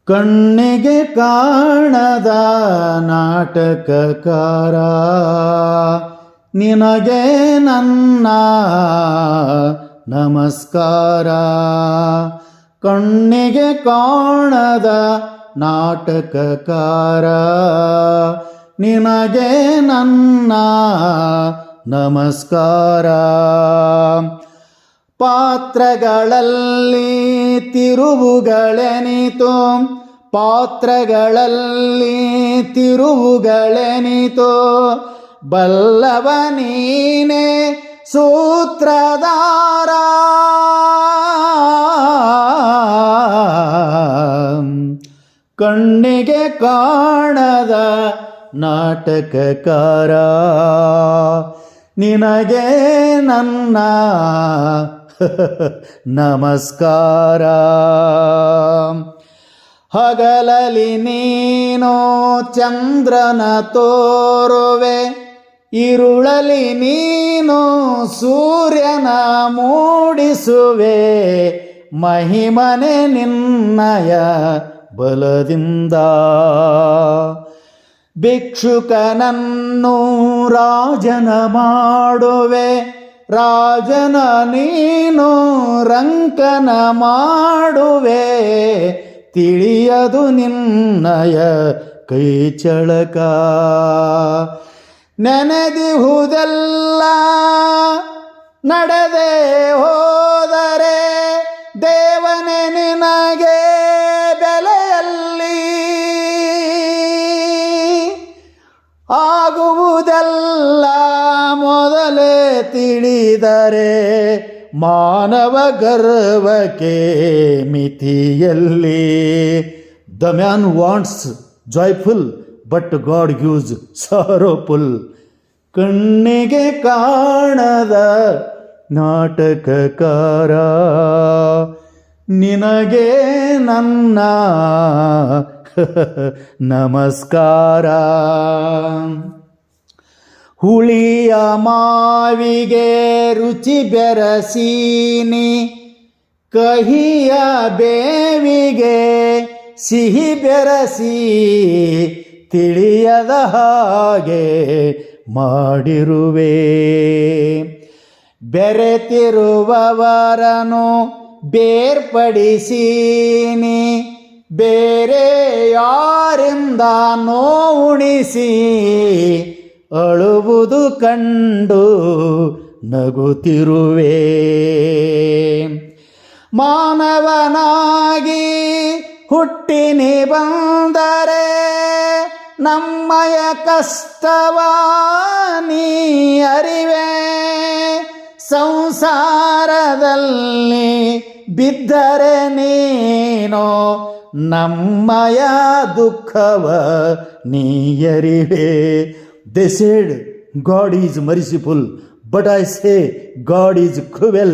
ಕಣ್ಣಿಗೆ ಕಾಣದ ನಾಟಕಕಾರ ನಿನಗೆ ನನ್ನ ನಮಸ್ಕಾರ. ಕಣ್ಣಿಗೆ ಕಾಣದ ನಾಟಕಕಾರ ನಿನಗೆ ನನ್ನ ನಮಸ್ಕಾರ. ಪಾತ್ರಗಳಲ್ಲಿ ತಿರುವುಗಳೆನಿತು, ಪಾತ್ರಗಳಲ್ಲಿ ತಿರುವುಗಳೆನಿತು, ಬಲ್ಲವ ನೀನೇ ಸೂತ್ರಧಾರ. ಕಣ್ಣಿಗೆ ಕಾಣದ ನಾಟಕಕಾರ ನಿನಗೆ ನನ್ನ ನಮಸ್ಕಾರ. ಹಗಲಲಿ ನೀನು ಚಂದ್ರನ ತೋರುವೆ, ಇರುಳಲಿ ನೀನು ಸೂರ್ಯನ ಮೂಡಿಸುವೆ, ಮಹಿಮನೆ ನಿನ್ನಯ ಬಲದಿಂದ. ಭಿಕ್ಷುಕನನ್ನು ರಾಜನ ಮಾಡುವೆ, ರಾಜನ ನೀನು ರಂಕನ ಮಾಡುವೆ, ತಿಳಿಯದು ನಿನ್ನಯ ಕೈ ಚಳಕ. ನೆನೆದಿಹುದೆಲ್ಲ ನಡೆದೇ ಹೋದರೆ ದೇವನೇ ನಿನಗೆ ಬೆಲೆಯಲ್ಲಿ, ಆಗುವುದೆಲ್ಲ ಮೊದಲೇ ತಿಳಿದರೆ ಮಾನವ ಗರ್ವಕ್ಕೆ ಮಿತಿಯಲ್ಲಿ. The man wants joyful but god gives sorrowful. ಕಣ್ಣಿಗೆ ಕಾಣದ ನಾಟಕಕಾರ ನಿನಗೆ ನನ್ನ ನಮಸ್ಕಾರ. ಹುಳಿಯ ಮಾವಿಗೆ ರುಚಿ ಬೆರಸೀನಿ, ಕಹಿಯ ಬೇವಿಗೆ ಸಿಹಿ ಬೆರಸಿ, ತಿಳಿಯದ ಹಾಗೆ ಮಾಡಿರುವೆ. ಬೆರೆತಿರುವವರನು ಬೇರ್ಪಡಿಸೀನಿ, ಬೇರೆ ಯಾರಿಂದ ನೋವುಣಿಸಿ, ಅಳುವುದು ಕಂಡು ನಗುತ್ತಿರುವೆ. ಮಾನವನಾಗಿ ಹುಟ್ಟಿನಿ ಬಂದರೆ ನಮ್ಮಯ ಕಷ್ಟವ ನೀ ಅರಿವೆ, ಸಂಸಾರದಲ್ಲಿ ಬಿದ್ದರೆ ನೀನು ನಮ್ಮಯ ದುಃಖವ ನೀಯರಿವೆ. They said God is merciful, but I say God is cruel.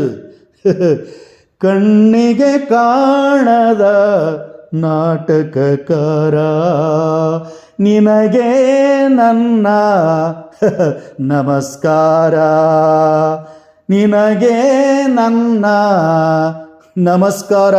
ಕಣ್ಣಿಗೆ ಕಾಣದ ನಾಟಕಕಾರ ನಿನಗೆ ನನ್ನ ನಮಸ್ಕಾರ. ನಿನಗೆ ನನ್ನ ನಮಸ್ಕಾರ.